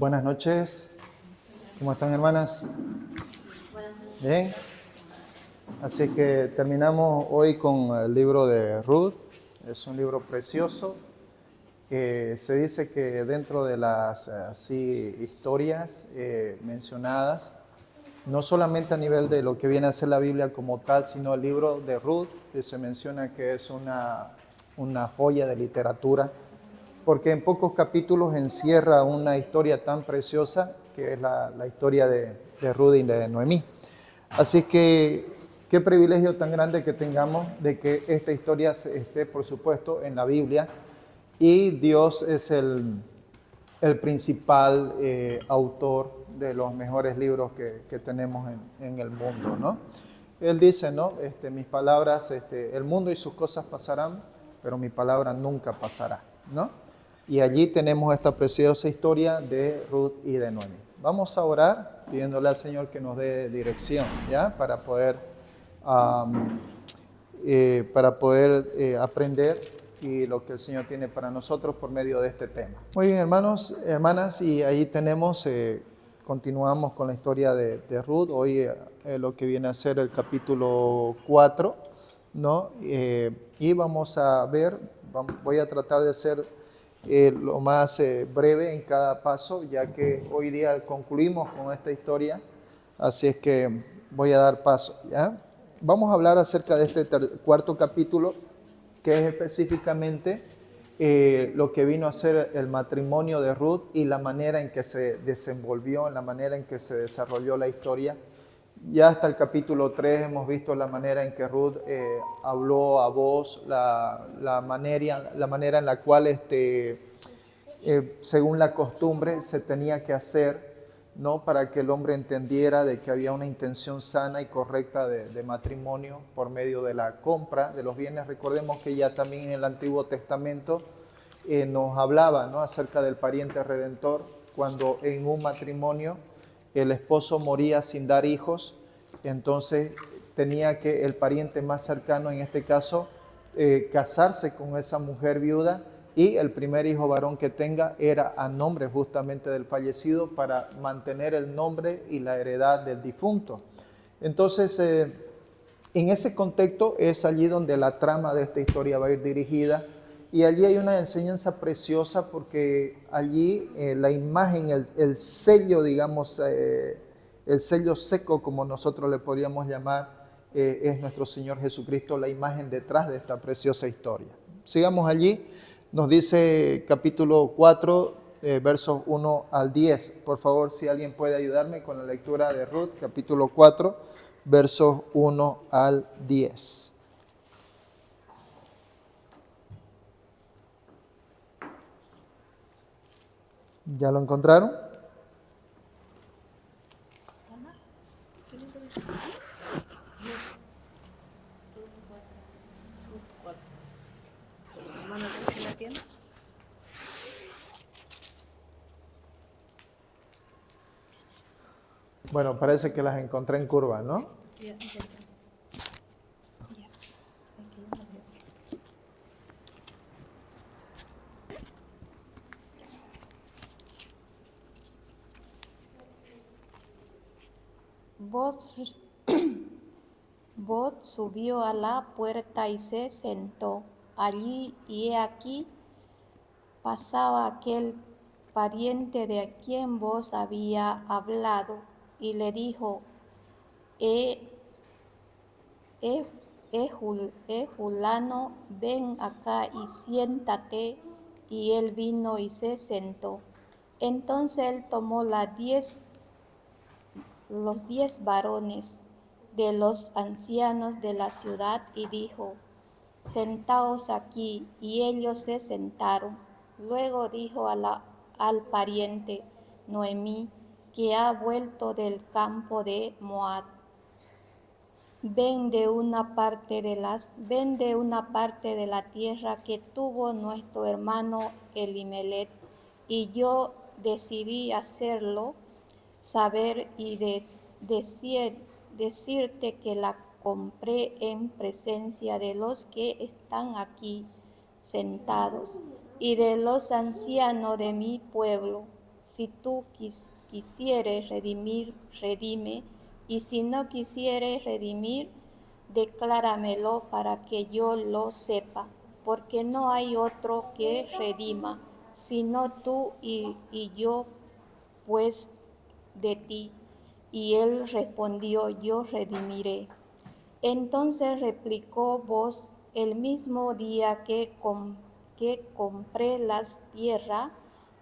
Buenas noches. ¿Cómo están, hermanas? Bien. Así que terminamos hoy con el libro de Ruth. Es un libro precioso. Se dice que dentro de las historias mencionadas, no solamente a nivel de lo que viene a ser la Biblia como tal, sino el libro de Ruth, que se menciona que es una joya de literatura, porque en pocos capítulos encierra una historia tan preciosa que es la historia de Ruth y de Noemí. Así que qué privilegio tan grande que tengamos de que esta historia esté, por supuesto, en la Biblia, y Dios es el principal autor de los mejores libros que tenemos en el mundo, ¿no? Él dice, ¿no? Mis palabras, el mundo y sus cosas pasarán, pero mi palabra nunca pasará, ¿no? Y allí tenemos esta preciosa historia de Ruth y de Noemí. Vamos a orar pidiéndole al Señor que nos dé dirección, ¿ya? Para poder aprender y lo que el Señor tiene para nosotros por medio de este tema. Muy bien, hermanos, hermanas, y ahí tenemos, continuamos con la historia de Ruth. Hoy lo que viene a ser el capítulo 4, ¿no? Y vamos a ver, voy a tratar de ser lo más breve en cada paso, ya que hoy día concluimos con esta historia, así es que voy a dar paso, ¿ya? Vamos a hablar acerca de este cuarto capítulo, que es específicamente lo que vino a ser el matrimonio de Ruth y la manera en que se desenvolvió, en la manera en que se desarrolló la historia. Ya hasta el capítulo 3 hemos visto la manera en que Ruth habló a voz, la manera en la cual, según la costumbre, se tenía que hacer, ¿no? Para que el hombre entendiera de que había una intención sana y correcta de matrimonio por medio de la compra de los bienes. Recordemos que ya también en el Antiguo Testamento nos hablaba, ¿no? Acerca del pariente redentor, cuando en un matrimonio el esposo moría sin dar hijos, entonces tenía que el pariente más cercano, en este caso, casarse con esa mujer viuda, y el primer hijo varón que tenga era a nombre justamente del fallecido para mantener el nombre y la heredad del difunto. Entonces, en ese contexto es allí donde la trama de esta historia va a ir dirigida, y allí hay una enseñanza preciosa porque allí la imagen, el sello, digamos, el sello seco, como nosotros le podríamos llamar, es nuestro Señor Jesucristo, la imagen detrás de esta preciosa historia. Sigamos allí. Nos dice capítulo 4, versos 1 al 10. Por favor, si alguien puede ayudarme con la lectura de Ruth, capítulo 4, versos 1 al 10. ¿Ya lo encontraron? Bueno, parece que las encontré en curva, ¿no? Boaz subió a la puerta y se sentó allí, y he aquí pasaba aquel pariente de quien Boaz había hablado, y le dijo: fulano, ven acá y siéntate. Y él vino y se sentó. Entonces él tomó los 10 varones de los ancianos de la ciudad y dijo: sentaos aquí. Y ellos se sentaron. Luego dijo al pariente Noemí, que ha vuelto del campo de Moab: ven de una parte de la tierra que tuvo nuestro hermano Elimelech, y yo decidí hacerlo saber y decirte que la compré en presencia de los que están aquí sentados y de los ancianos de mi pueblo. Si tú quisieres redimir, redime, y si no quisieres redimir, decláramelo para que yo lo sepa, porque no hay otro que redima, sino tú y yo, pues de ti. Y él respondió, yo redimiré. Entonces replicó Booz, el mismo día que compré las tierras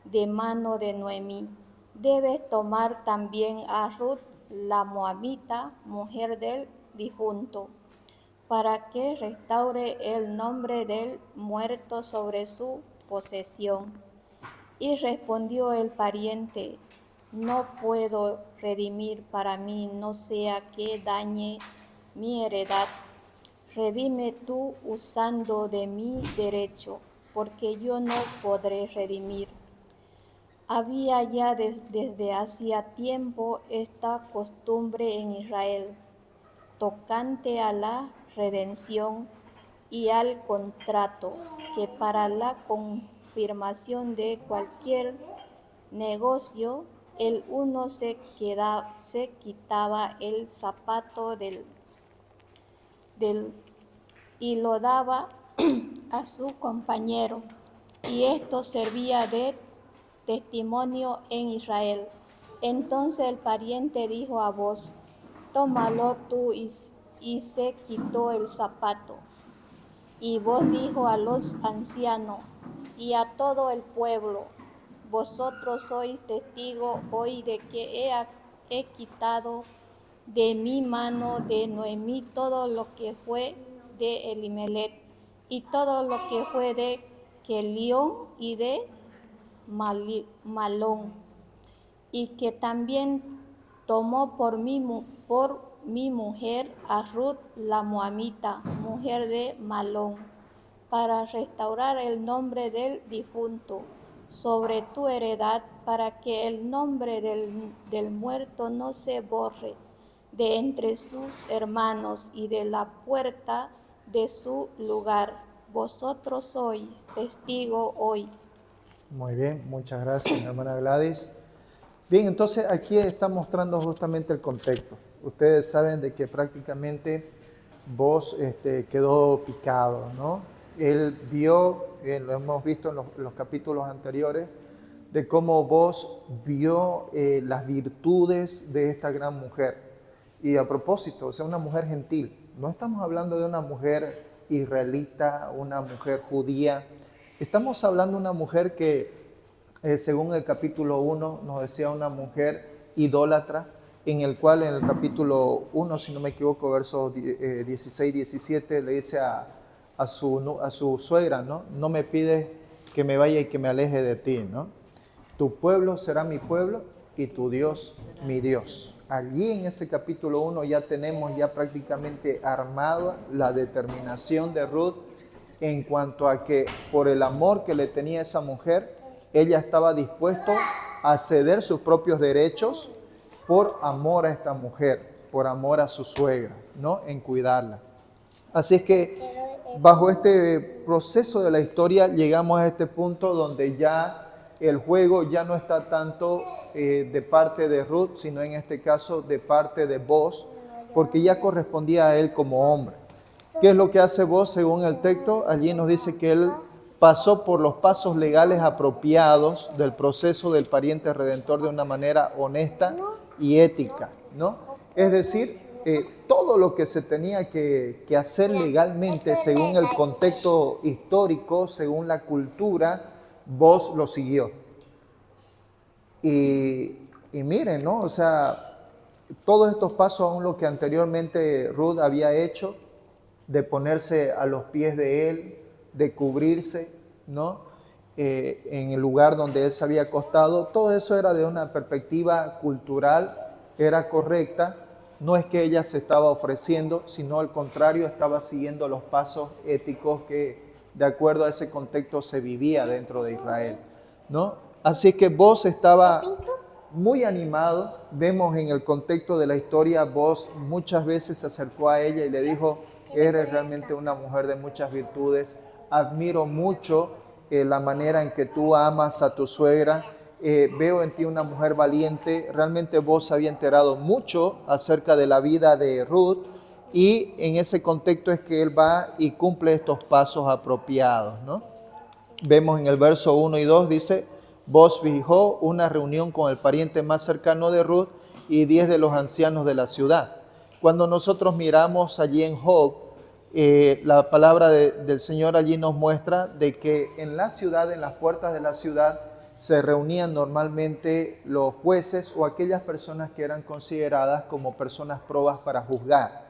de mano de Noemí, debes tomar también a Ruth la moabita, mujer del difunto, para que restaure el nombre del muerto sobre su posesión. Y respondió el pariente, no puedo redimir para mí, no sea que dañe mi heredad. Redime tú usando de mi derecho, porque yo no podré redimir. Había ya desde hacía tiempo esta costumbre en Israel, tocante a la redención y al contrato, que para la confirmación de cualquier negocio, el uno se quitaba el zapato y lo daba a su compañero, y esto servía de testimonio en Israel. Entonces el pariente dijo a Booz, tómalo tú, y se quitó el zapato. Y Booz dijo a los ancianos y a todo el pueblo, vosotros sois testigos hoy de que he quitado de mi mano de Noemí todo lo que fue de Elimelech y todo lo que fue de Kelión y de Malón, y que también tomó por mi mujer a Ruth la moabita, mujer de Malón, para restaurar el nombre del difunto sobre tu heredad, para que el nombre del muerto no se borre de entre sus hermanos y de la puerta de su lugar. Vosotros sois testigo hoy. Muy bien, muchas gracias, hermana Gladys. Bien, entonces aquí está mostrando justamente el contexto. Ustedes saben de que prácticamente Booz quedó picado, ¿no? Él vio, lo hemos visto en los capítulos anteriores, de cómo Booz vio las virtudes de esta gran mujer. Y a propósito, o sea, una mujer gentil. No estamos hablando de una mujer israelita, una mujer judía. Estamos hablando de una mujer que, según el capítulo 1, nos decía una mujer idólatra, en el cual en el capítulo 1, si no me equivoco, versos 16-17, le dice a su suegra, ¿no? No me pides que me vaya y que me aleje de ti, ¿no? Tu pueblo será mi pueblo y tu Dios mi Dios. Allí en ese capítulo 1 ya tenemos ya prácticamente armada la determinación de Ruth en cuanto a que por el amor que le tenía a esa mujer, ella estaba dispuesta a ceder sus propios derechos por amor a esta mujer, por amor a su suegra, ¿no? En cuidarla. Así es que bajo este proceso de la historia llegamos a este punto donde ya el juego ya no está tanto de parte de Ruth, sino en este caso de parte de Booz, porque ya correspondía a él como hombre. ¿Qué es lo que hace Booz según el texto? Allí nos dice que él pasó por los pasos legales apropiados del proceso del pariente redentor de una manera honesta y ética, ¿no? Es decir, todo lo que se tenía que hacer legalmente según el contexto histórico, según la cultura, Booz lo siguió. Y miren, ¿no? O sea, todos estos pasos, aún lo que anteriormente Ruth había hecho, de ponerse a los pies de él, de cubrirse, ¿no? En el lugar donde él se había acostado, todo eso era de una perspectiva cultural, era correcta. No es que ella se estaba ofreciendo, sino al contrario, estaba siguiendo los pasos éticos que de acuerdo a ese contexto se vivía dentro de Israel, ¿no? Así que Booz estaba muy animado. Vemos en el contexto de la historia, Booz muchas veces se acercó a ella y le dijo, eres realmente una mujer de muchas virtudes, admiro mucho la manera en que tú amas a tu suegra, veo en ti una mujer valiente. Realmente Boaz había enterado mucho acerca de la vida de Ruth, y en ese contexto es que él va y cumple estos pasos apropiados, ¿no? Vemos en el verso 1 y 2, dice, Boaz fijó una reunión con el pariente más cercano de Ruth y 10 de los ancianos de la ciudad. Cuando nosotros miramos allí en Job, la palabra del Señor allí nos muestra de que en la ciudad, en las puertas de la ciudad, se reunían normalmente los jueces o aquellas personas que eran consideradas como personas probas para juzgar.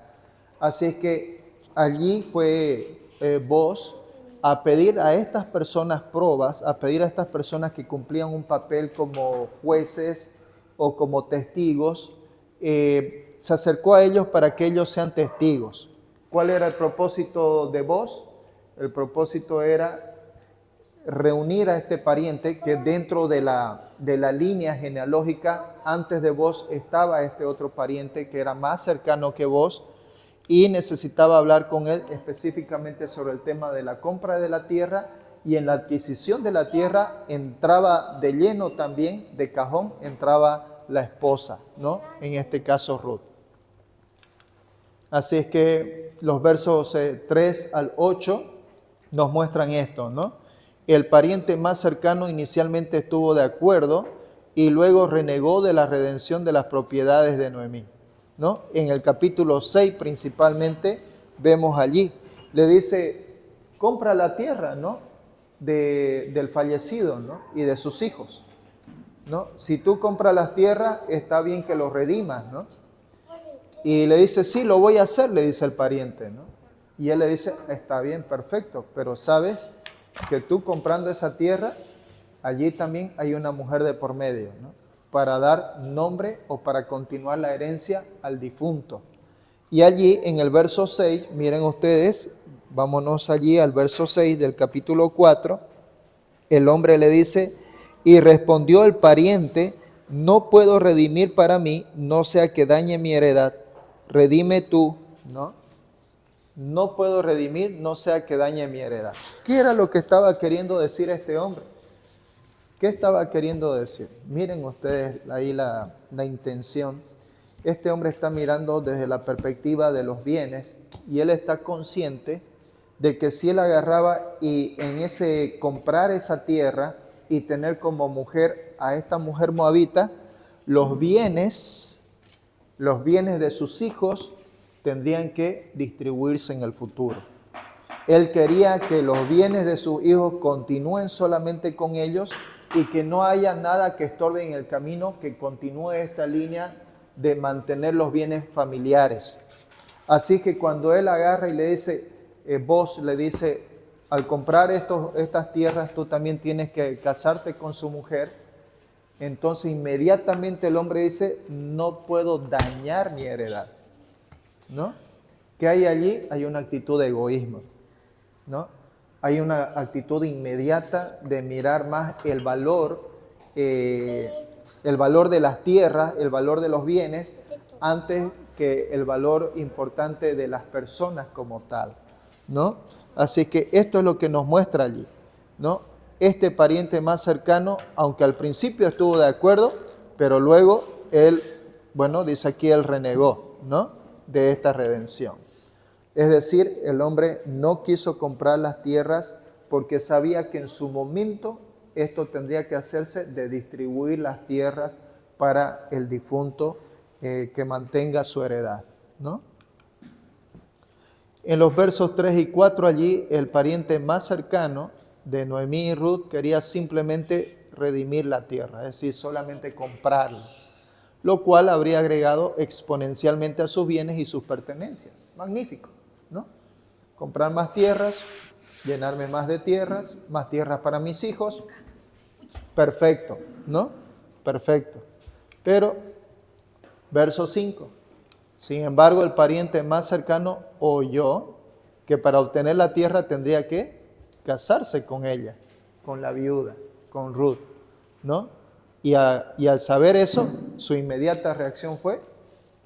Así es que allí fue Boaz a pedir a estas personas probas, a pedir a estas personas que cumplían un papel como jueces o como testigos, se acercó a ellos para que ellos sean testigos. ¿Cuál era el propósito de Boaz? El propósito era reunir a este pariente que dentro de la línea genealógica, antes de Boaz estaba este otro pariente que era más cercano que Boaz, y necesitaba hablar con él específicamente sobre el tema de la compra de la tierra, y en la adquisición de la tierra entraba de lleno también, de cajón, entraba la esposa, ¿no? En este caso Ruth. Así es que los versos 3 al 8 nos muestran esto, ¿no? El pariente más cercano inicialmente estuvo de acuerdo y luego renegó de la redención de las propiedades de Noemí, ¿no? En el capítulo 6 principalmente vemos allí, le dice, compra la tierra, ¿no? Del fallecido, ¿no? Y de sus hijos, ¿no? Si tú compras las tierras, está bien que lo redimas, ¿no? Y le dice, sí, lo voy a hacer, le dice el pariente, ¿no? Y él le dice, está bien, perfecto, pero sabes que tú comprando esa tierra, allí también hay una mujer de por medio, ¿no? Para dar nombre o para continuar la herencia al difunto. Y allí en el verso 6, miren ustedes, vámonos allí al verso 6 del capítulo 4, el hombre le dice, y respondió el pariente, no puedo redimir para mí, no sea que dañe mi heredad, redime tú, ¿no? No puedo redimir, no sea que dañe mi heredad. ¿Qué era lo que estaba queriendo decir este hombre? ¿Qué estaba queriendo decir? Miren ustedes ahí la intención. Este hombre está mirando desde la perspectiva de los bienes y él está consciente de que si él agarraba y en ese comprar esa tierra y tener como mujer a esta mujer moabita, los bienes de sus hijos tendrían que distribuirse en el futuro. Él quería que los bienes de sus hijos continúen solamente con ellos y que no haya nada que estorbe en el camino, que continúe esta línea de mantener los bienes familiares. Así que cuando él agarra y le dice, Boaz le dice, al comprar estas tierras tú también tienes que casarte con su mujer, entonces inmediatamente el hombre dice, no puedo dañar mi heredad, ¿no? ¿Qué hay allí? Hay una actitud de egoísmo, ¿no? Hay una actitud inmediata de mirar más el valor de las tierras, el valor de los bienes, antes que el valor importante de las personas como tal, ¿no? Así que esto es lo que nos muestra allí, ¿no? Este pariente más cercano, aunque al principio estuvo de acuerdo, pero luego él, bueno, dice aquí, él renegó, ¿no? De esta redención. Es decir, el hombre no quiso comprar las tierras porque sabía que en su momento esto tendría que hacerse de distribuir las tierras para el difunto que mantenga su heredad, ¿no? En los versos 3 y 4 allí, el pariente más cercano de Noemí y Ruth quería simplemente redimir la tierra, es decir, solamente comprarla, lo cual habría agregado exponencialmente a sus bienes y sus pertenencias. Magnífico, ¿no? Comprar más tierras, llenarme más tierras para mis hijos, perfecto, ¿no? Perfecto. Pero, verso 5, sin embargo, el pariente más cercano oyó que para obtener la tierra tendría que casarse con ella, con la viuda, con Ruth, ¿no? Y al saber eso, su inmediata reacción fue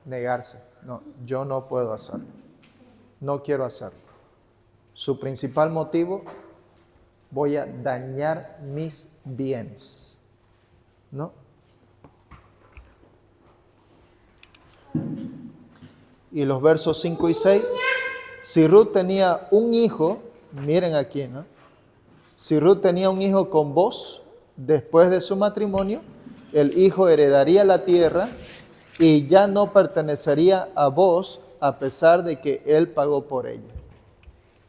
negarse. No, yo no puedo hacerlo. No quiero hacerlo. Su principal motivo, voy a dañar mis bienes. ¿no? Y los versos 5 y 6, si Ruth tenía un hijo, miren aquí, ¿no? Si Ruth tenía un hijo con vos, después de su matrimonio, el hijo heredaría la tierra y ya no pertenecería a vos, a pesar de que él pagó por ella.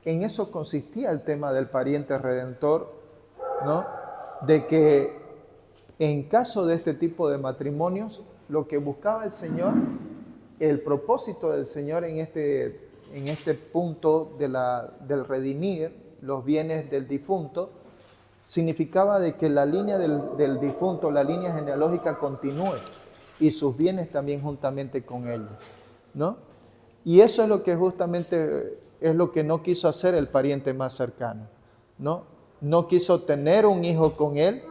En eso consistía el tema del pariente redentor, ¿no? De que en caso de este tipo de matrimonios, lo que buscaba el Señor, el propósito del Señor en este punto del redimir los bienes del difunto, significaba de que la línea del difunto, la línea genealógica continúe y sus bienes también juntamente con ellos, ¿no? Y eso es lo que justamente es lo que no quiso hacer el pariente más cercano, ¿no? No quiso tener un hijo con él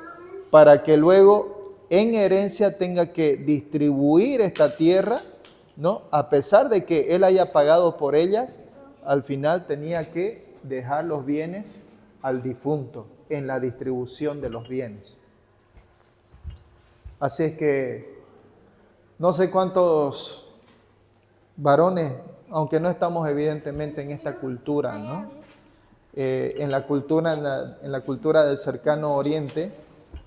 para que luego en herencia tenga que distribuir esta tierra, ¿no? A pesar de que él haya pagado por ellas, al final tenía que dejar los bienes al difunto en la distribución de los bienes. Así es que no sé cuántos varones, aunque no estamos evidentemente en esta cultura, ¿no? En la cultura del cercano oriente,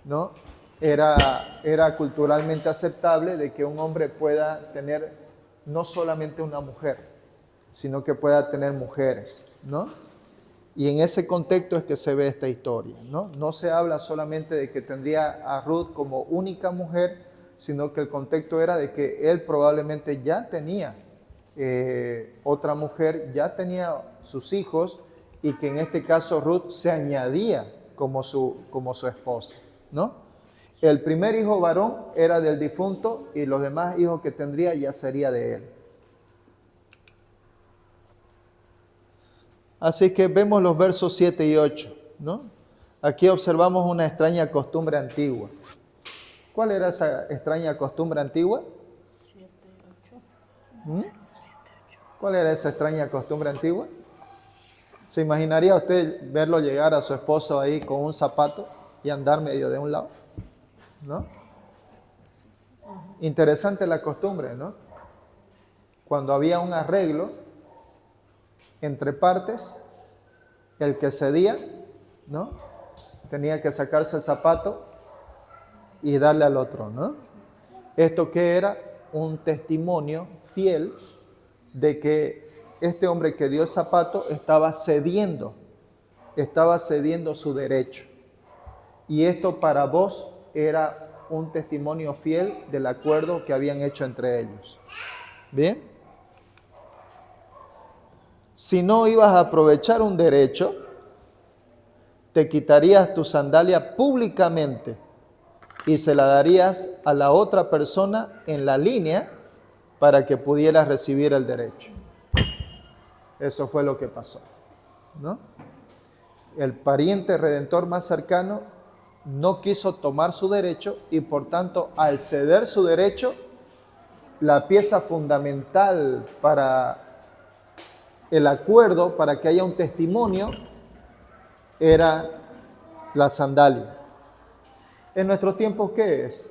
¿no? Era culturalmente aceptable de que un hombre pueda tener no solamente una mujer, sino que pueda tener mujeres, ¿no? Y en ese contexto es que se ve esta historia, ¿no? No se habla solamente de que tendría a Ruth como única mujer, sino que el contexto era de que él probablemente ya tenía otra mujer, ya tenía sus hijos, y que en este caso Ruth se añadía como su esposa, ¿no? El primer hijo varón era del difunto y los demás hijos que tendría ya sería de él. Así que vemos los versos 7 y 8, ¿no? Aquí observamos una extraña costumbre antigua. ¿Cuál era esa extraña costumbre antigua? 7 y 8. ¿Mm? ¿Cuál era esa extraña costumbre antigua? ¿Se imaginaría usted verlo llegar a su esposo ahí con un zapato y andar medio de un lado? ¿No? Interesante la costumbre, ¿no? Cuando había un arreglo entre partes, el que cedía, ¿no? Tenía que sacarse el zapato y darle al otro, ¿no? Esto que era un testimonio fiel de que este hombre que dio el zapato estaba cediendo su derecho. Y esto para vos era un testimonio fiel del acuerdo que habían hecho entre ellos. ¿Bien? Si no ibas a aprovechar un derecho, te quitarías tu sandalia públicamente y se la darías a la otra persona en la línea para que pudieras recibir el derecho. Eso fue lo que pasó, ¿no? El pariente redentor más cercano no quiso tomar su derecho y por tanto al ceder su derecho, la pieza fundamental para el acuerdo, para que haya un testimonio, era la sandalia. ¿En nuestros tiempos qué es?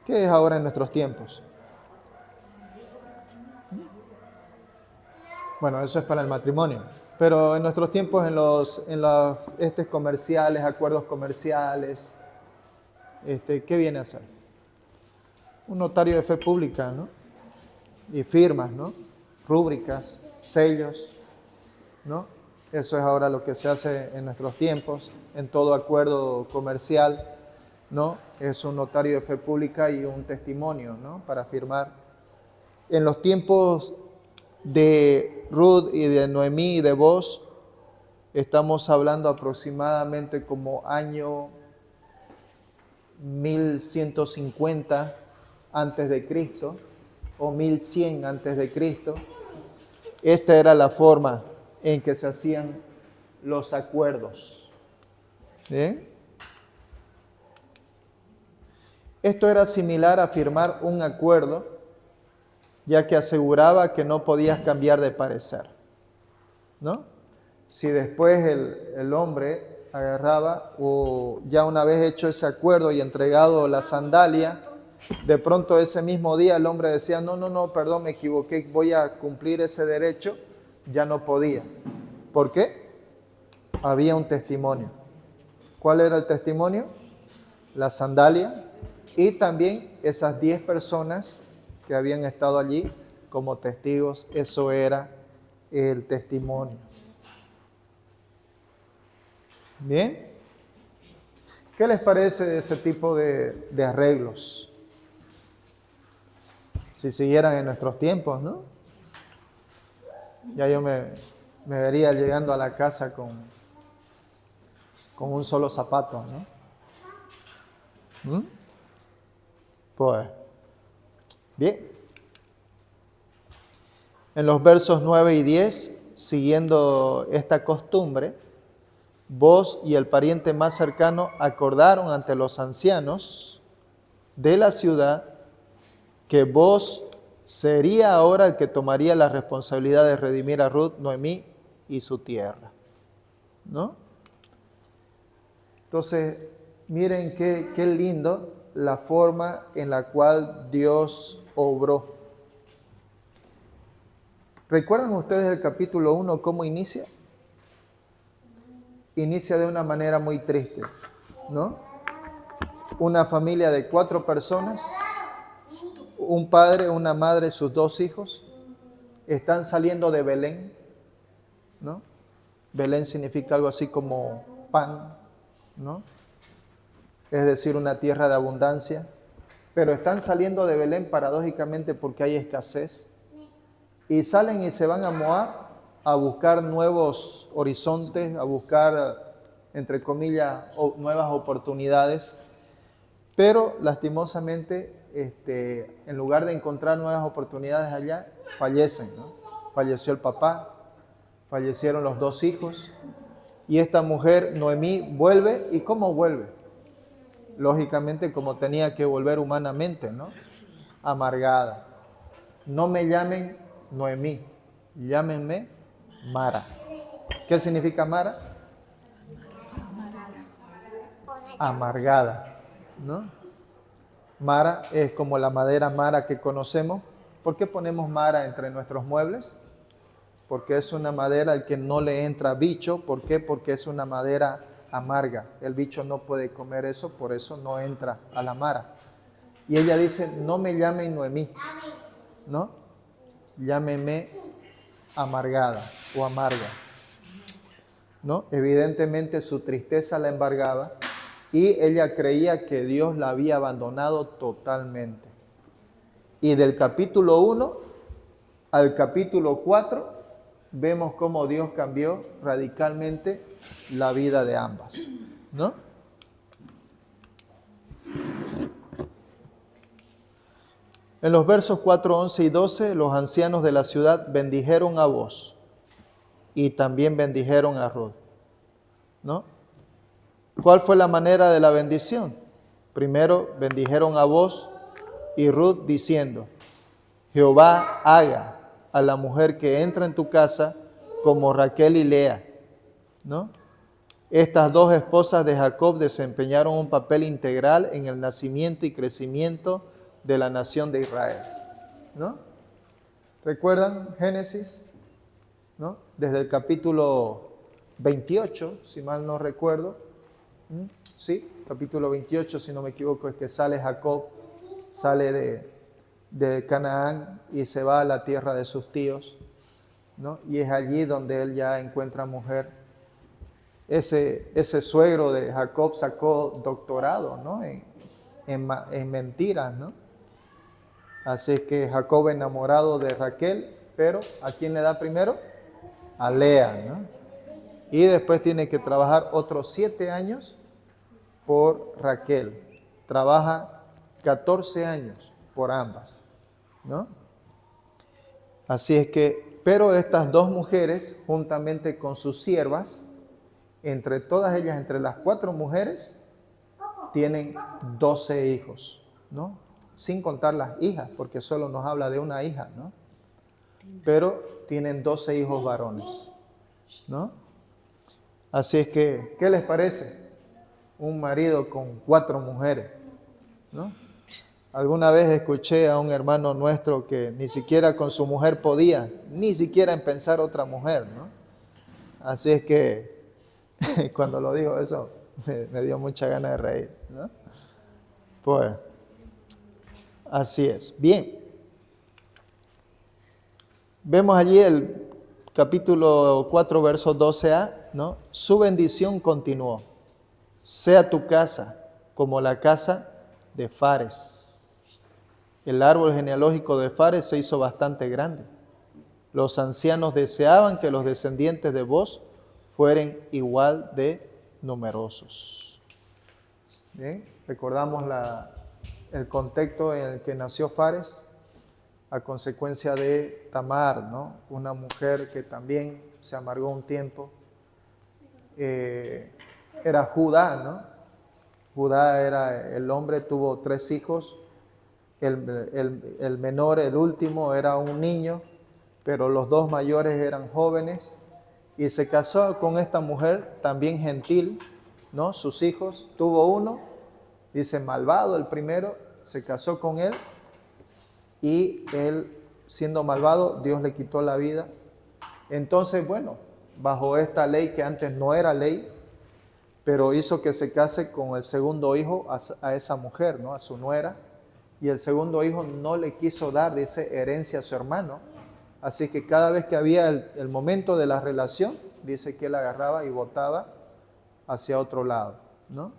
¿Qué es ahora en nuestros tiempos? Bueno, eso es para el matrimonio. Pero en nuestros tiempos, en los comerciales, acuerdos comerciales, ¿qué viene a ser? Un notario de fe pública, ¿no? Y firmas, ¿no? Rúbricas, sellos, ¿no? Eso es ahora lo que se hace en nuestros tiempos, en todo acuerdo comercial, ¿no? Es un notario de fe pública y un testimonio, ¿no? Para firmar. En los tiempos de Ruth y de Noemí y de Boaz, estamos hablando aproximadamente como año 1150 antes de Cristo o 1100 antes de Cristo. Esta era la forma en que se hacían los acuerdos. ¿Bien? Esto era similar a firmar un acuerdo, ya que aseguraba que no podías cambiar de parecer, ¿no? Si después el hombre agarraba, o ya una vez hecho ese acuerdo y entregado la sandalia, de pronto ese mismo día el hombre decía, no, perdón, me equivoqué, voy a cumplir ese derecho, ya no podía. ¿Por qué? Había un testimonio. ¿Cuál era el testimonio? La sandalia y también esas 10 personas que habían estado allí como testigos, eso era el testimonio. Bien, ¿qué les parece de ese tipo de arreglos? Si siguieran en nuestros tiempos, ¿no? Ya yo me vería llegando a la casa con un solo zapato, ¿no? Pues, bien. En los versos 9 y 10, siguiendo esta costumbre, vos y el pariente más cercano acordaron ante los ancianos de la ciudad que vos sería ahora el que tomaría la responsabilidad de redimir a Ruth, Noemí y su tierra, ¿no? Entonces, miren qué lindo la forma en la cual Dios obró. ¿Recuerdan ustedes el capítulo 1 cómo inicia? Inicia de una manera muy triste, ¿no? Una familia de 4 personas, un padre, una madre, sus 2 hijos, están saliendo de Belén, ¿no? Belén significa algo así como pan, ¿no? Es decir, una tierra de abundancia, pero están saliendo de Belén paradójicamente porque hay escasez, y salen y se van a Moab a buscar nuevos horizontes, a buscar, entre comillas, nuevas oportunidades, pero lastimosamente, en lugar de encontrar nuevas oportunidades allá, fallecen, ¿no? Falleció el papá, fallecieron los 2 hijos, y esta mujer, Noemí, vuelve. ¿Y cómo vuelve? Lógicamente, como tenía que volver humanamente, ¿no? Amargada. No me llamen Noemí, llámenme Mara. ¿Qué significa Mara? Amargada, ¿no? Mara es como la madera Mara que conocemos. ¿Por qué ponemos Mara entre nuestros muebles? Porque es una madera al que no le entra bicho. ¿Por qué? Porque es una madera amarga. El bicho no puede comer eso, por eso no entra a la Mara. Y ella dice, no me llamen Noemí, ¿no? Llámeme amargada o amarga, ¿no? Evidentemente su tristeza la embargaba y ella creía que Dios la había abandonado totalmente. Y del capítulo 1 al capítulo 4 vemos cómo Dios cambió radicalmente la vida de ambas, ¿no? En los versos 4, 11 y 12, los ancianos de la ciudad bendijeron a vos y también bendijeron a Ruth, ¿no? ¿Cuál fue la manera de la bendición? Primero bendijeron a vos y Ruth diciendo, Jehová haga a la mujer que entra en tu casa como Raquel y Lea, ¿no? Estas 2 esposas de Jacob desempeñaron un papel integral en el nacimiento y crecimiento de la nación de Israel, ¿no? ¿Recuerdan Génesis? ¿No? Desde el capítulo 28, si mal no recuerdo, sí, capítulo 28, si no me equivoco, es que sale Jacob, sale de Canaán y se va a la tierra de sus tíos, ¿no? Y es allí donde él ya encuentra mujer. Ese suegro de Jacob sacó doctorado, ¿no? En mentiras, ¿no? Así es que Jacob enamorado de Raquel, pero ¿a quién le da primero? A Lea, ¿no? Y después tiene que trabajar otros 7 años por Raquel. Trabaja 14 años por ambas, ¿no? Así es que, pero estas 2 mujeres, juntamente con sus siervas, entre todas ellas, entre las 4 mujeres, tienen 12 hijos, ¿no? Sin contar las hijas, porque solo nos habla de una hija, ¿no? Pero tienen 12 hijos varones, ¿no? Así es que, ¿qué les parece? Un marido con 4 mujeres, ¿no? Alguna vez escuché a un hermano nuestro que ni siquiera con su mujer podía, ni siquiera en pensar otra mujer, ¿no? Así es que cuando lo digo eso, me dio mucha gana de reír, ¿no? Pues, así es. Bien. Vemos allí el capítulo 4, verso 12a, ¿no? Su bendición continuó. Sea tu casa como la casa de Fares. El árbol genealógico de Fares se hizo bastante grande. Los ancianos deseaban que los descendientes de vos fueran igual de numerosos. Bien, recordamos el contexto en el que nació Fares a consecuencia de Tamar, ¿no? Una mujer que también se amargó un tiempo. Era Judá, ¿no? Judá era el hombre, tuvo 3 hijos. El menor, el último, era un niño, pero los 2 mayores eran jóvenes. Y se casó con esta mujer, también gentil, ¿no? Sus hijos, tuvo uno, dice malvado el primero, se casó con él. Y él, siendo malvado, Dios le quitó la vida. Entonces, bueno, bajo esta ley que antes no era ley, pero hizo que se case con el segundo hijo a esa mujer, ¿no? A su nuera. Y el segundo hijo no le quiso dar, dice, herencia a su hermano. Así que cada vez que había el momento de la relación, dice que él agarraba y botaba hacia otro lado, ¿no?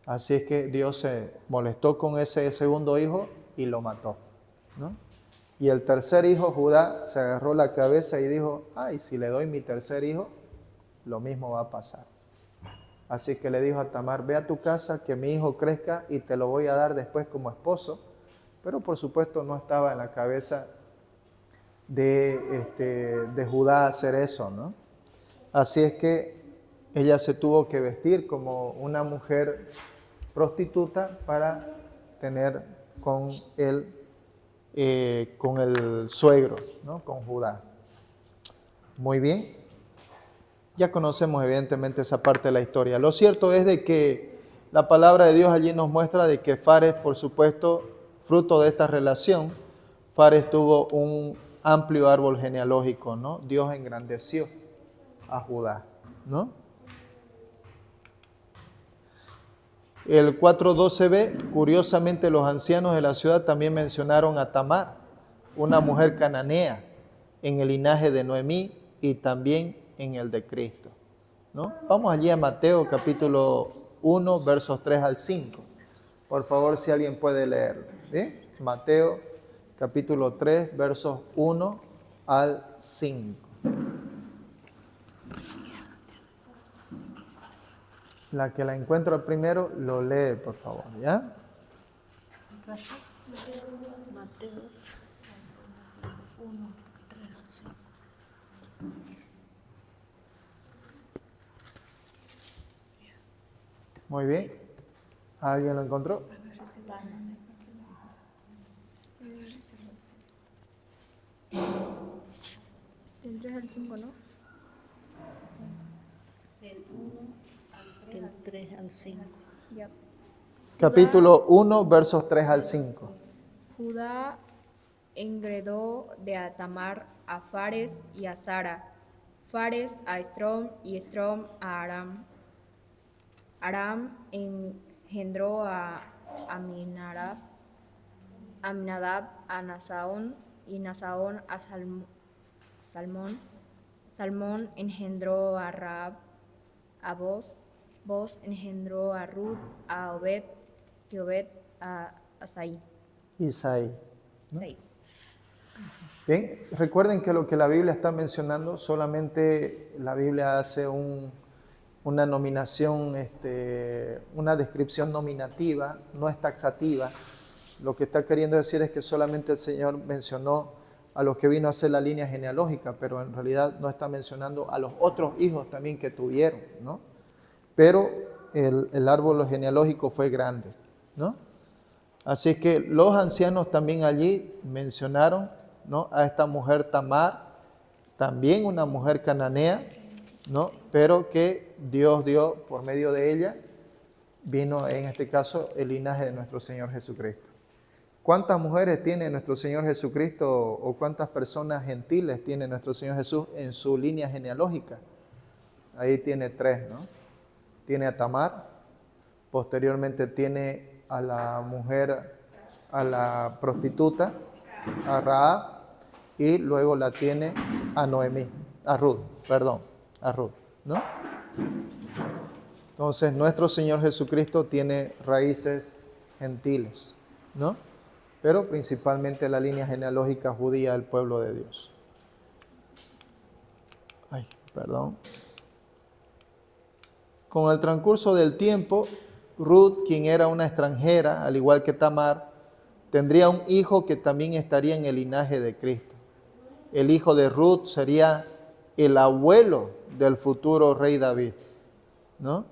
Así es que Dios se molestó con ese segundo hijo y lo mató, ¿no? Y el tercer hijo, Judá, se agarró la cabeza y dijo, ay, si le doy mi tercer hijo, lo mismo va a pasar. Así que le dijo a Tamar, ve a tu casa, que mi hijo crezca y te lo voy a dar después como esposo. Pero por supuesto no estaba en la cabeza de Judá hacer eso, ¿no? Así es que ella se tuvo que vestir como una mujer prostituta para tener con el suegro, ¿no? Con Judá. Muy bien. Ya conocemos evidentemente esa parte de la historia. Lo cierto es de que la palabra de Dios allí nos muestra de que Fares, por supuesto, fruto de esta relación, Fares tuvo un amplio árbol genealógico, ¿no? Dios engrandeció a Judá, ¿no? El 4.12b, curiosamente los ancianos de la ciudad también mencionaron a Tamar, una mujer cananea, en el linaje de Noemí y también en el de Cristo, ¿no? Vamos allí a Mateo capítulo 1, versos 3 al 5. Por favor, si alguien puede leerlo, ¿sí? Mateo capítulo 3, versos 1 al 5. La que la encuentra primero, lo lee, por favor, ¿ya? Mateo 1, 3, 5. Muy bien. ¿Alguien lo encontró? Del 3 al 5, ¿no? Del 3 al 5. Ya. Capítulo 1, versos 3 al 5. Judá engredó de a Tamar a Fares y a Sara, Fares a Estrom y Estrom a Aram. Aram engendró a Aminadab a Nasaón y Nasaón a Salmón. Salmón engendró a Rahab a Boz. Boz engendró a Ruth, a Obed y Obed a Asaí. Isaí. ¿no? Asaí. Bien, recuerden que lo que la Biblia está mencionando, solamente la Biblia hace una nominación, una descripción nominativa, no es taxativa. Lo que está queriendo decir es que solamente el Señor mencionó a los que vino a hacer la línea genealógica, pero en realidad no está mencionando a los otros hijos también que tuvieron, ¿no? Pero el árbol genealógico fue grande, ¿no? Así es que los ancianos también allí mencionaron, ¿no? A esta mujer Tamar, también una mujer cananea, ¿no? Pero que Dios dio por medio de ella, vino en este caso el linaje de nuestro Señor Jesucristo. ¿Cuántas mujeres tiene nuestro Señor Jesucristo o cuántas personas gentiles tiene nuestro Señor Jesús en su línea genealógica? Ahí tiene 3, ¿no? Tiene a Tamar, posteriormente tiene a la mujer, a la prostituta, a Rahab, y luego la tiene a Noemí, a Ruth, ¿no? Entonces, nuestro Señor Jesucristo tiene raíces gentiles, ¿no? Pero principalmente la línea genealógica judía del pueblo de Dios. Con el transcurso del tiempo, Ruth, quien era una extranjera, al igual que Tamar, tendría un hijo que también estaría en el linaje de Cristo. El hijo de Ruth sería el abuelo del futuro rey David, ¿no?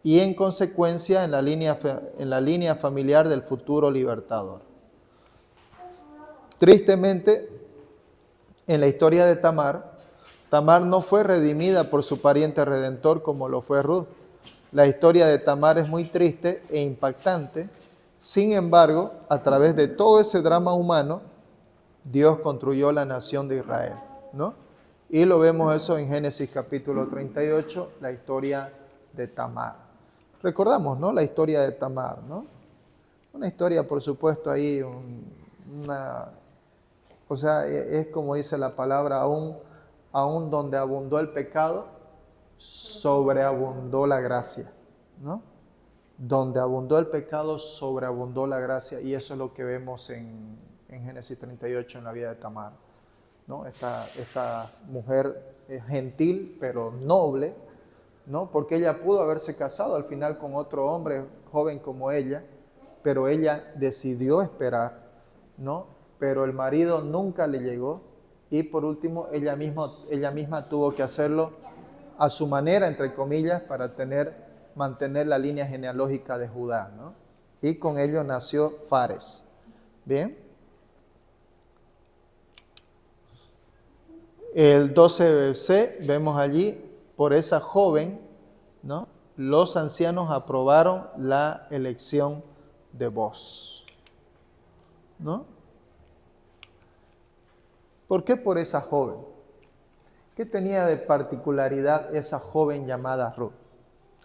Y en consecuencia en la línea familiar del futuro libertador. Tristemente, en la historia de Tamar no fue redimida por su pariente redentor como lo fue Ruth. La historia de Tamar es muy triste e impactante. Sin embargo, a través de todo ese drama humano, Dios construyó la nación de Israel, ¿no? Y lo vemos eso en Génesis capítulo 38, la historia de Tamar. Recordamos, ¿no? La historia de Tamar, ¿no? Una historia, por supuesto, ahí, es como dice la palabra, aún donde abundó el pecado, sobreabundó la gracia, ¿no? Donde abundó el pecado, sobreabundó la gracia, y eso es lo que vemos en Génesis 38 en la vida de Tamar, ¿no? Esta mujer gentil, pero noble, ¿no? Porque ella pudo haberse casado al final con otro hombre joven como ella, pero ella decidió esperar, ¿no? Pero el marido nunca le llegó, y por último ella misma tuvo que hacerlo a su manera, entre comillas, para mantener la línea genealógica de Judá, ¿no? Y con ello nació Fares. Bien. El 12c, vemos allí, por esa joven, ¿no? Los ancianos aprobaron la elección de Booz, ¿no? ¿Por qué por esa joven? ¿Qué tenía de particularidad esa joven llamada Ruth?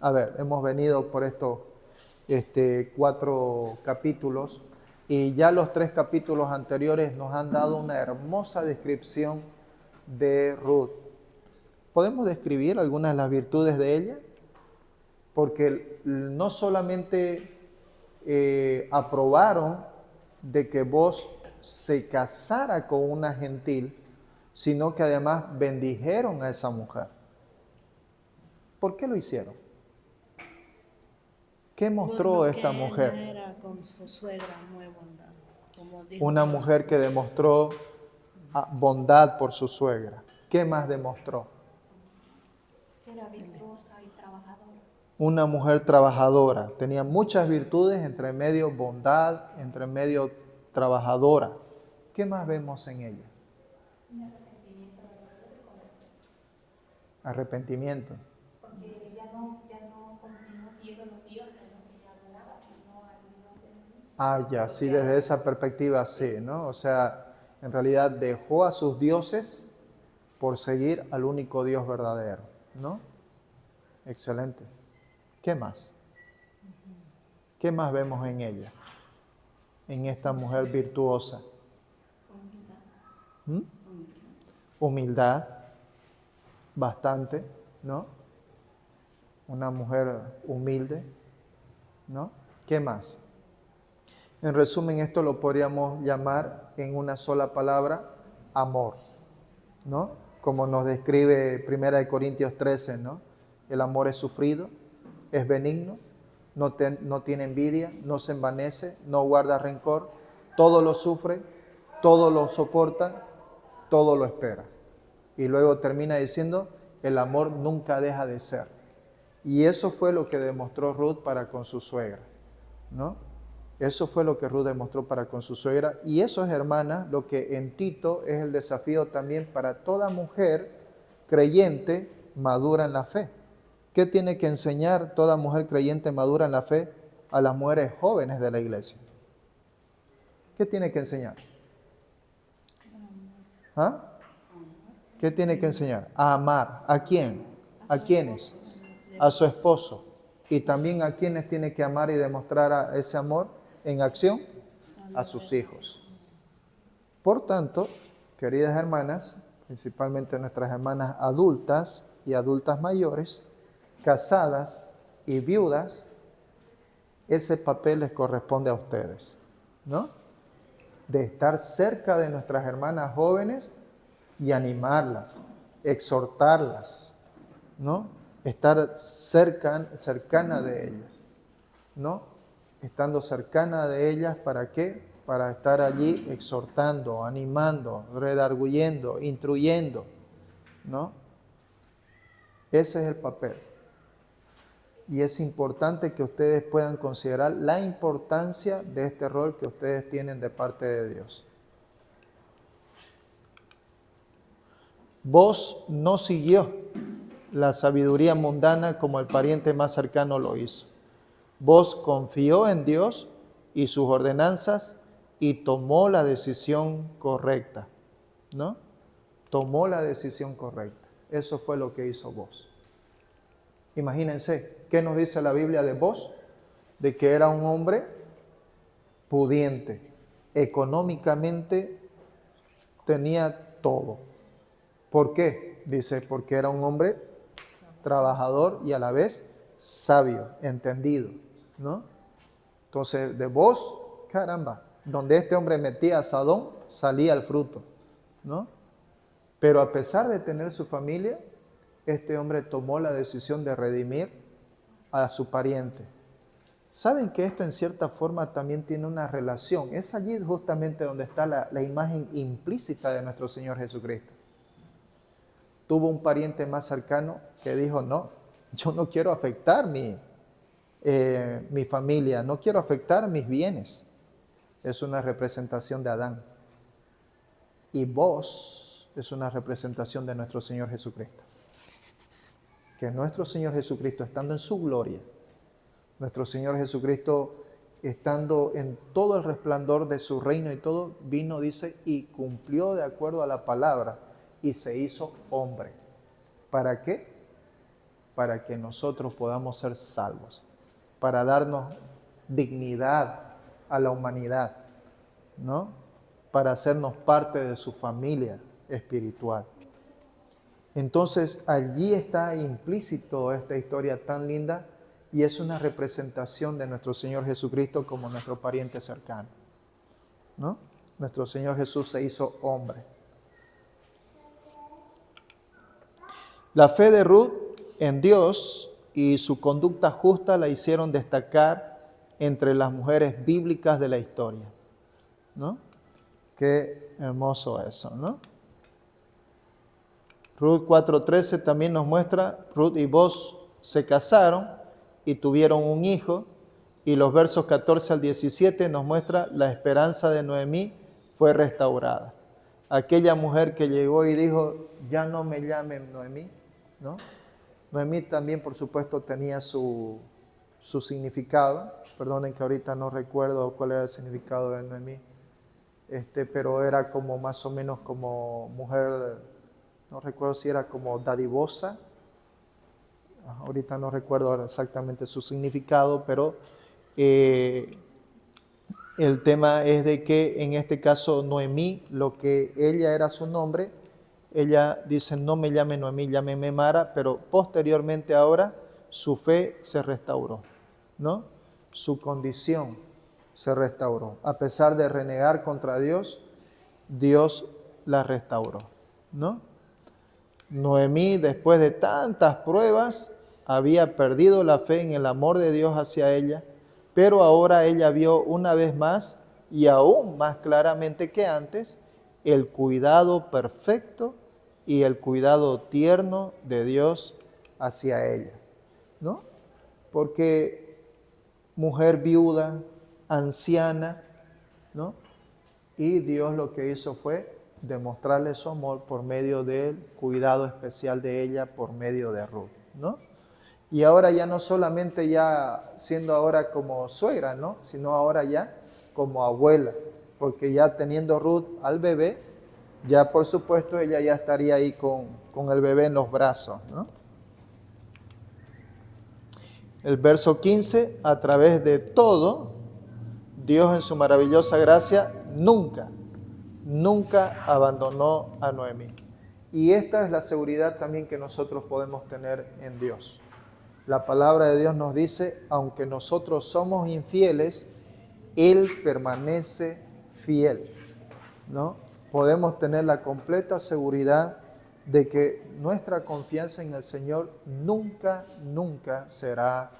A ver, hemos venido por estos 4 capítulos, y ya los 3 capítulos anteriores nos han dado una hermosa descripción de Ruth. ¿Podemos describir algunas de las virtudes de ella? Porque no solamente aprobaron de que Booz se casara con una gentil, sino que además bendijeron a esa mujer. ¿Por qué lo hicieron? ¿Qué mostró esta mujer? Era con su suegra muy bondad, como dijo. Una mujer que demostró bondad por su suegra. ¿Qué más demostró? Era virtuosa y trabajadora. Una mujer trabajadora. Tenía muchas virtudes, entre medio bondad, entre medio trabajadora. ¿Qué más vemos en ella? Arrepentimiento. Porque ella no continuó siguiendo los dioses, ¿no? Que ella adoraba, sino al Dios de... Ya, sí, desde esa perspectiva sí, ¿no? O sea, en realidad dejó a sus dioses por seguir al único Dios verdadero, ¿no? Excelente. ¿Qué más? ¿Qué más vemos en ella? En esta mujer virtuosa. Humildad, bastante, ¿no? Una mujer humilde, ¿no? ¿Qué más? En resumen, esto lo podríamos llamar en una sola palabra, amor, ¿no? Como nos describe 1 Corintios 13, ¿no? El amor es sufrido, es benigno, no tiene envidia, no se envanece, no guarda rencor, todo lo sufre, todo lo soporta, todo lo espera. Y luego termina diciendo, el amor nunca deja de ser. Y eso fue lo que demostró Ruth para con su suegra, ¿no? Eso fue lo que Ruth demostró para con su suegra. Y eso es, hermana, lo que en Tito es el desafío también para toda mujer creyente madura en la fe. ¿Qué tiene que enseñar toda mujer creyente madura en la fe a las mujeres jóvenes de la iglesia? ¿Qué tiene que enseñar? ¿Ah? ¿Qué tiene que enseñar? A amar. ¿A quién? ¿A quiénes? A su esposo. Y también a quienes tiene que amar y demostrar ese amor en acción, a sus hijos. Por tanto, queridas hermanas, principalmente nuestras hermanas adultas y adultas mayores, casadas y viudas, ese papel les corresponde a ustedes, ¿no? De estar cerca de nuestras hermanas jóvenes y animarlas, exhortarlas, ¿no? Estar cercana de ellas, ¿no? Estando cercana de ellas, ¿para qué? Para estar allí exhortando, animando, redarguyendo, instruyendo, ¿no? Ese es el papel. Y es importante que ustedes puedan considerar la importancia de este rol que ustedes tienen de parte de Dios. Vos no siguió la sabiduría mundana como el pariente más cercano lo hizo. Vos confió en Dios y sus ordenanzas y tomó la decisión correcta, ¿no? Tomó la decisión correcta. Eso fue lo que hizo vos. Imagínense, ¿qué nos dice la Biblia de vos? De que era un hombre pudiente, económicamente tenía todo. ¿Por qué? Dice, porque era un hombre trabajador y a la vez sabio, entendido, ¿no? Entonces, de vos, caramba, donde este hombre metía asadón, salía el fruto, ¿no? Pero a pesar de tener su familia, este hombre tomó la decisión de redimir a su pariente. ¿Saben que esto en cierta forma también tiene una relación? Es allí justamente donde está la imagen implícita de nuestro Señor Jesucristo. Tuvo un pariente más cercano que dijo, no, yo no quiero afectar mi familia, no quiero afectar mis bienes. Es una representación de Adán. Y vos es una representación de nuestro Señor Jesucristo. Que nuestro Señor Jesucristo, estando en su gloria, nuestro Señor Jesucristo, estando en todo el resplandor de su reino y todo, vino, dice, y cumplió de acuerdo a la palabra y se hizo hombre. ¿Para qué? Para que nosotros podamos ser salvos, para darnos dignidad a la humanidad, ¿no? Para hacernos parte de su familia espiritual. Entonces, allí está implícito esta historia tan linda y es una representación de nuestro Señor Jesucristo como nuestro pariente cercano, ¿no? Nuestro Señor Jesús se hizo hombre. La fe de Ruth en Dios y su conducta justa la hicieron destacar entre las mujeres bíblicas de la historia, ¿no? Qué hermoso eso, ¿no? Ruth 4:13 también nos muestra, Ruth y Boz se casaron y tuvieron un hijo, y los versos 14 al 17 nos muestra la esperanza de Noemí fue restaurada. Aquella mujer que llegó y dijo, ya no me llamen Noemí, ¿no? Noemí también, por supuesto, tenía su significado. Perdonen que ahorita no recuerdo cuál era el significado de Noemí, pero era como más o menos como mujer, no recuerdo si era como dadivosa. Ahorita no recuerdo exactamente su significado, pero el tema es de que en este caso Noemí, lo que ella era su nombre, ella dice, no me llame Noemí, llámeme Mara, pero posteriormente ahora su fe se restauró, ¿no? Su condición se restauró. A pesar de renegar contra Dios, Dios la restauró, ¿no? Noemí, después de tantas pruebas, había perdido la fe en el amor de Dios hacia ella, pero ahora ella vio una vez más y aún más claramente que antes el cuidado perfecto y el cuidado tierno de Dios hacia ella, ¿no? Porque mujer viuda, anciana, ¿no? Y Dios lo que hizo fue demostrarle su amor por medio del cuidado especial de ella, por medio de Ruth, ¿no? Y ahora ya no solamente ya siendo ahora como suegra, ¿no? Sino ahora ya como abuela, porque ya teniendo Ruth al bebé, ya por supuesto ella ya estaría ahí con el bebé en los brazos, ¿no? El verso 15, a través de todo, Dios en su maravillosa gracia nunca abandonó a Noemí. Y esta es la seguridad también que nosotros podemos tener en Dios. La palabra de Dios nos dice, aunque nosotros somos infieles, Él permanece fiel, ¿no? Podemos tener la completa seguridad de que nuestra confianza en el Señor nunca será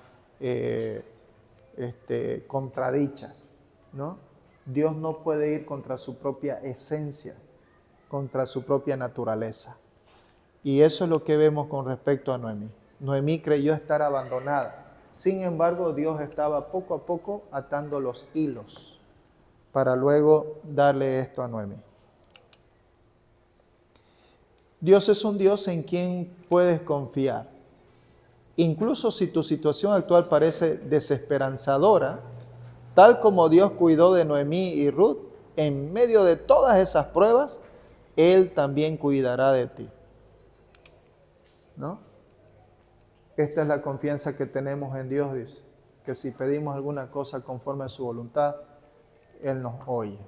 contradicha, ¿no? Dios no puede ir contra su propia esencia, contra su propia naturaleza. Y eso es lo que vemos con respecto a Noemí. Noemí creyó estar abandonada. Sin embargo, Dios estaba poco a poco atando los hilos para luego darle esto a Noemí. Dios es un Dios en quien puedes confiar. Incluso si tu situación actual parece desesperanzadora, tal como Dios cuidó de Noemí y Ruth, en medio de todas esas pruebas, Él también cuidará de ti, ¿no? Esta es la confianza que tenemos en Dios, dice, que si pedimos alguna cosa conforme a su voluntad, Él nos oye,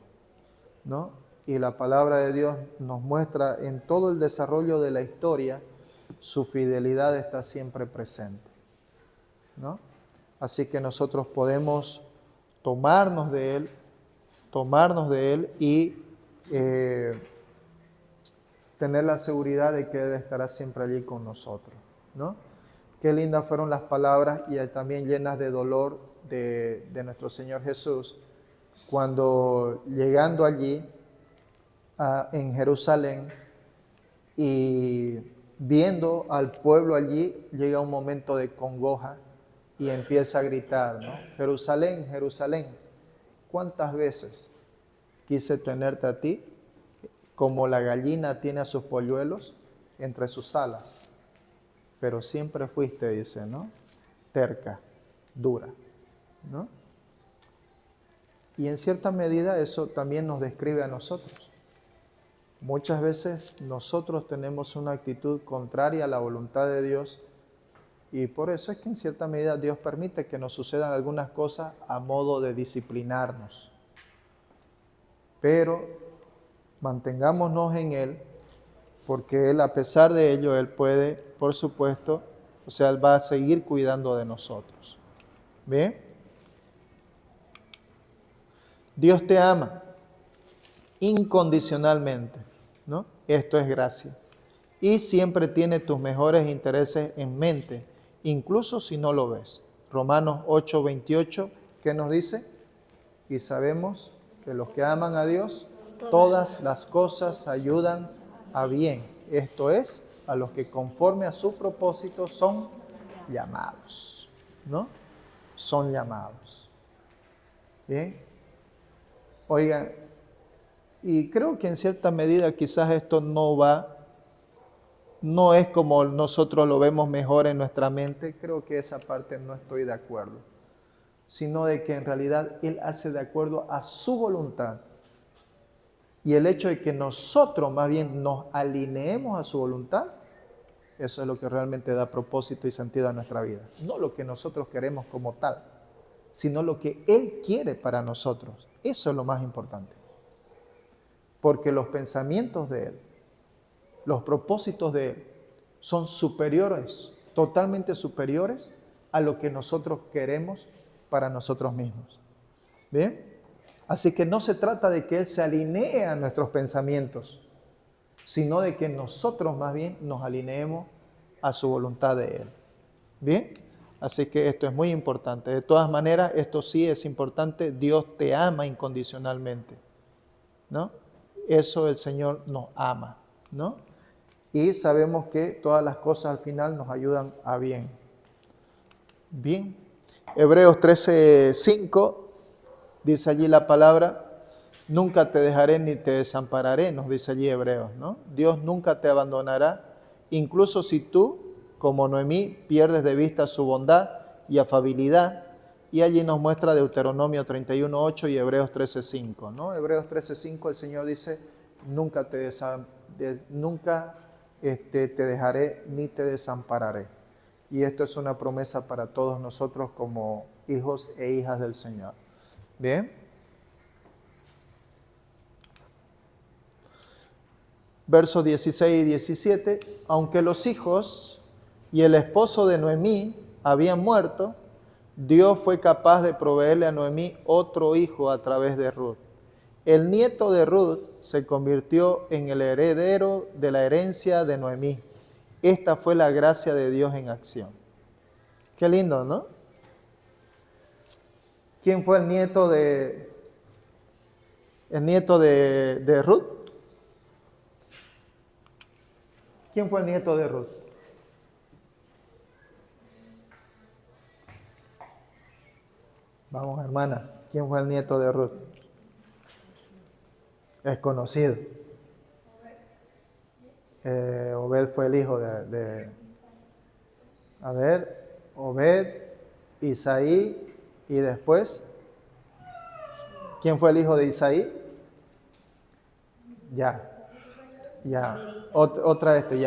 ¿no? Y la palabra de Dios nos muestra en todo el desarrollo de la historia, su fidelidad está siempre presente, ¿no? Así que nosotros podemos tomarnos de Él y tener la seguridad de que Él estará siempre allí con nosotros, ¿no? Qué lindas fueron las palabras y también llenas de dolor de nuestro Señor Jesús, cuando llegando allí en Jerusalén y viendo al pueblo allí, llega un momento de congoja y empieza a gritar, ¿no? Jerusalén, Jerusalén, ¿cuántas veces quise tenerte a ti como la gallina tiene a sus polluelos entre sus alas? Pero siempre fuiste, dice, ¿no? Terca, dura, ¿no? Y en cierta medida eso también nos describe a nosotros. Muchas veces nosotros tenemos una actitud contraria a la voluntad de Dios y por eso es que en cierta medida Dios permite que nos sucedan algunas cosas a modo de disciplinarnos. Pero mantengámonos en Él, porque Él, a pesar de ello, Él puede, por supuesto, o sea, Él va a seguir cuidando de nosotros. ¿Bien? Dios te ama incondicionalmente, ¿no? Esto es gracia. Y siempre tiene tus mejores intereses en mente, incluso si no lo ves. Romanos 8:28, ¿qué nos dice? Y sabemos que los que aman a Dios, todas las cosas ayudan a bien. Esto es, a los que conforme a su propósito son llamados, ¿no? Son llamados. Bien. Oigan, y creo que en cierta medida quizás esto no es como nosotros lo vemos mejor en nuestra mente. Creo que esa parte no estoy de acuerdo, sino de que en realidad Él hace de acuerdo a su voluntad. Y el hecho de que nosotros más bien nos alineemos a su voluntad, eso es lo que realmente da propósito y sentido a nuestra vida. No lo que nosotros queremos como tal, sino lo que Él quiere para nosotros. Eso es lo más importante. Porque los pensamientos de Él, los propósitos de Él, son superiores, totalmente superiores a lo que nosotros queremos para nosotros mismos. ¿Bien? Así que no se trata de que Él se alinee a nuestros pensamientos, sino de que nosotros más bien nos alineemos a su voluntad de Él. ¿Bien? Así que esto es muy importante. De todas maneras, esto sí es importante. Dios te ama incondicionalmente, ¿no? Eso el Señor nos ama, ¿no? Y sabemos que todas las cosas al final nos ayudan a bien. Bien. Hebreos 13:5 dice allí la palabra: Nunca te dejaré ni te desampararé, nos dice allí Hebreos, ¿no? Dios nunca te abandonará, incluso si tú, como Noemí, pierdes de vista su bondad y afabilidad. Y allí nos muestra Deuteronomio 31:8 y Hebreos 13:5, ¿no? Hebreos 13:5 el Señor dice, nunca te dejaré ni te desampararé. Y esto es una promesa para todos nosotros como hijos e hijas del Señor. Bien. Versos 16 y 17. Aunque los hijos y el esposo de Noemí habían muerto, Dios fue capaz de proveerle a Noemí otro hijo a través de Ruth. El nieto de Ruth se convirtió en el heredero de la herencia de Noemí. Esta fue la gracia de Dios en acción. Qué lindo, ¿no? ¿Quién fue el nieto de Ruth? ¿Quién fue el nieto de Ruth? Vamos, hermanas, ¿quién fue el nieto de Ruth? Es conocido. Obed fue el hijo Obed, Isaí, y después, ¿quién fue el hijo de Isaí? Ya,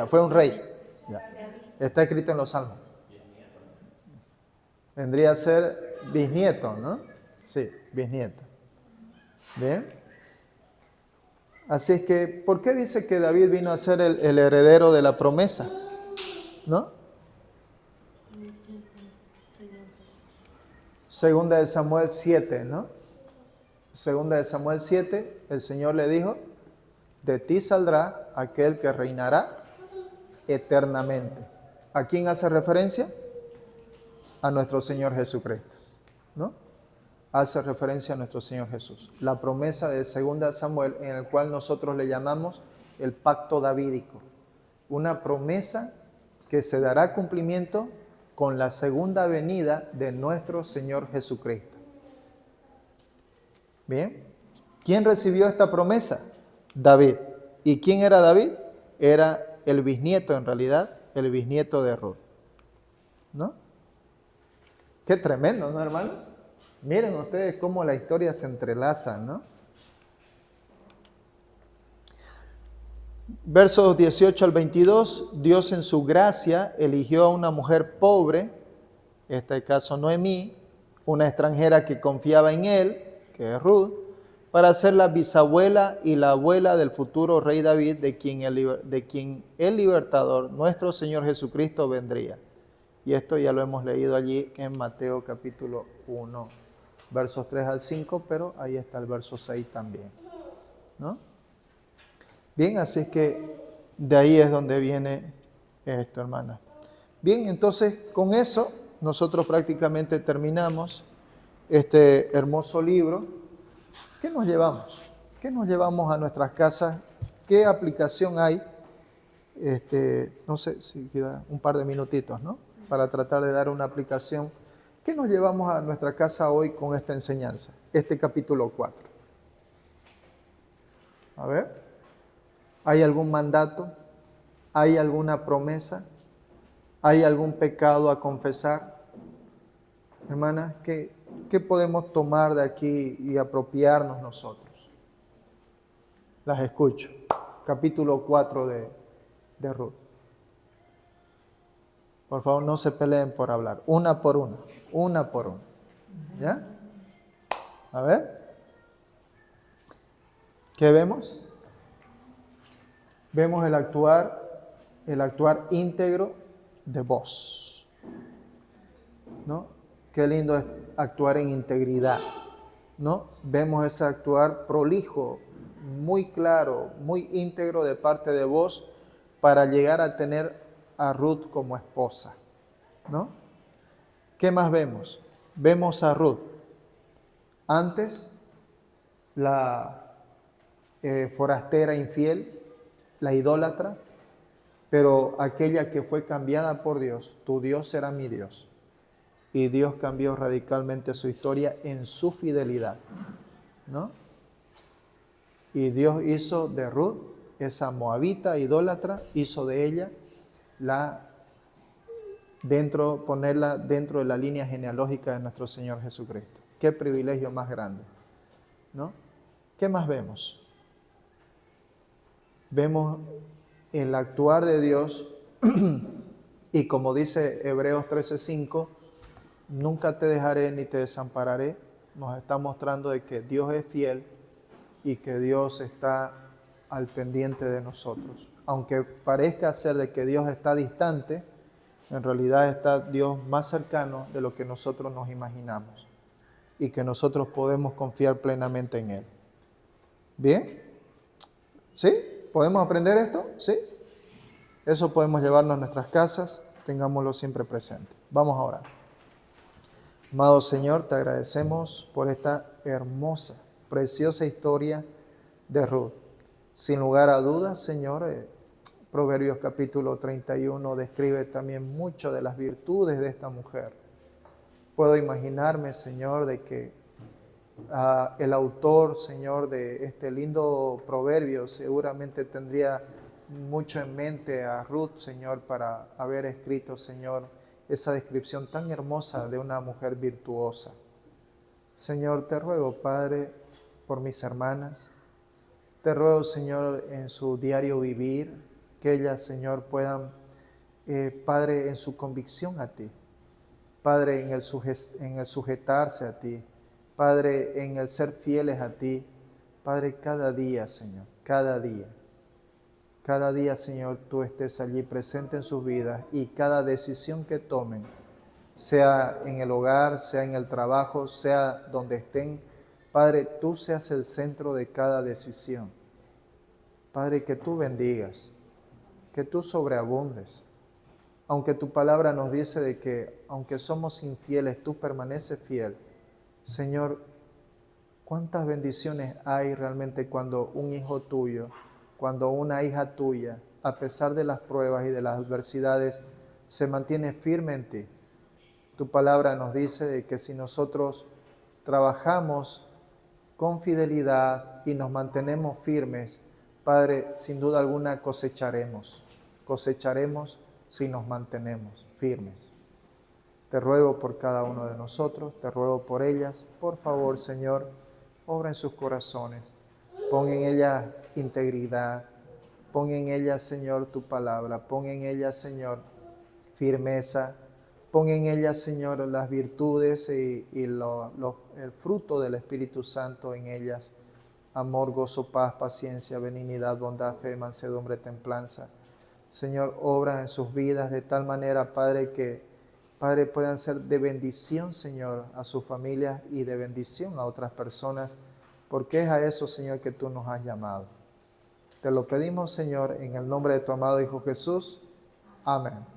fue un rey. Ya. Está escrito en los Salmos. Vendría a ser bisnieto, ¿no? Sí, bisnieto. Bien. Así es que, ¿por qué dice que David vino a ser el heredero de la promesa? ¿No? Segunda de Samuel 7, ¿no? Segunda de Samuel 7, el Señor le dijo, de ti saldrá aquel que reinará eternamente. ¿A quién hace referencia? A nuestro Señor Jesucristo, ¿no? Hace referencia a nuestro Señor Jesús. La promesa de segunda de Samuel, en el cual nosotros le llamamos el pacto davídico. Una promesa que se dará cumplimiento con la segunda venida de nuestro Señor Jesucristo. Bien. ¿Quién recibió esta promesa? David. ¿Y quién era David? Era el bisnieto, en realidad, el bisnieto de Ruth, ¿no? Qué tremendo, ¿no, hermanos? Miren ustedes cómo la historia se entrelaza, ¿no? Versos 18 al 22, Dios en su gracia eligió a una mujer pobre, en este caso Noemí, una extranjera que confiaba en él, que es Ruth, para ser la bisabuela y la abuela del futuro rey David, de quien el libertador, nuestro Señor Jesucristo, vendría. Y esto ya lo hemos leído allí en Mateo capítulo 1, versos 3 al 5, pero ahí está el verso 6 también, ¿no? Bien, así es que de ahí es donde viene esto, hermana. Bien, entonces con eso nosotros prácticamente terminamos este hermoso libro. ¿Qué nos llevamos? ¿Qué nos llevamos a nuestras casas? ¿Qué aplicación hay? No sé si queda un par de minutitos, ¿no? Para tratar de dar una aplicación. ¿Qué nos llevamos a nuestra casa hoy con esta enseñanza? Este capítulo 4. A ver. ¿Hay algún mandato? ¿Hay alguna promesa? ¿Hay algún pecado a confesar? Hermanas, ¿qué podemos tomar de aquí y apropiarnos nosotros? Las escucho. Capítulo 4 de Ruth. Por favor, no se peleen por hablar. Una por una. ¿Ya? A ver. ¿Qué vemos? Vemos el actuar íntegro de vos, ¿no? Qué lindo es actuar en integridad, ¿no? Vemos ese actuar prolijo, muy claro, muy íntegro de parte de vos para llegar a tener a Ruth como esposa, ¿no? ¿Qué más vemos? Vemos a Ruth, antes la forastera infiel, la idólatra, pero aquella que fue cambiada por Dios. Tu Dios será mi Dios. Y Dios cambió radicalmente su historia en su fidelidad, ¿no? Y Dios hizo de Ruth, esa moabita idólatra, hizo de ella ponerla dentro de la línea genealógica de nuestro Señor Jesucristo. Qué privilegio más grande, ¿no? ¿Qué más vemos? Vemos el actuar de Dios y como dice Hebreos 13:5, nunca te dejaré ni te desampararé. Nos está mostrando de que Dios es fiel y que Dios está al pendiente de nosotros. Aunque parezca ser de que Dios está distante, en realidad está Dios más cercano de lo que nosotros nos imaginamos y que nosotros podemos confiar plenamente en Él. ¿Bien? ¿Sí? ¿Podemos aprender esto? ¿Sí? Eso podemos llevarnos a nuestras casas, tengámoslo siempre presente. Vamos a orar. Amado Señor, te agradecemos por esta hermosa, preciosa historia de Ruth. Sin lugar a dudas, Señor, Proverbios capítulo 31 describe también mucho de las virtudes de esta mujer. Puedo imaginarme, Señor, de que el autor, Señor, de este lindo proverbio seguramente tendría mucho en mente a Ruth, Señor, para haber escrito, Señor, esa descripción tan hermosa de una mujer virtuosa. Señor, te ruego, Padre, por mis hermanas. Te ruego, Señor, en su diario vivir, que ellas, Señor, puedan, Padre, en su convicción a ti, Padre, en el sujetarse a ti, Padre, en el ser fieles a ti, Padre, cada día, Señor, cada día, Señor, tú estés allí presente en sus vidas y cada decisión que tomen, sea en el hogar, sea en el trabajo, sea donde estén, Padre, tú seas el centro de cada decisión. Padre, que tú bendigas, que tú sobreabundes. Aunque tu palabra nos dice de que aunque somos infieles, tú permaneces fiel. Señor, ¿cuántas bendiciones hay realmente cuando un hijo tuyo, cuando una hija tuya, a pesar de las pruebas y de las adversidades, se mantiene firme en ti? Tu palabra nos dice de que si nosotros trabajamos con fidelidad y nos mantenemos firmes, Padre, sin duda alguna cosecharemos si nos mantenemos firmes. Te ruego por cada uno de nosotros, te ruego por ellas. Por favor, Señor, obra en sus corazones. Pon en ellas integridad. Pon en ellas, Señor, tu palabra. Pon en ellas, Señor, firmeza. Pon en ellas, Señor, las virtudes y el fruto del Espíritu Santo en ellas. Amor, gozo, paz, paciencia, benignidad, bondad, fe, mansedumbre, templanza. Señor, obra en sus vidas de tal manera, Padre, que, Padre, puedan ser de bendición, Señor, a sus familias y de bendición a otras personas, porque es a eso, Señor, que tú nos has llamado. Te lo pedimos, Señor, en el nombre de tu amado Hijo Jesús. Amén.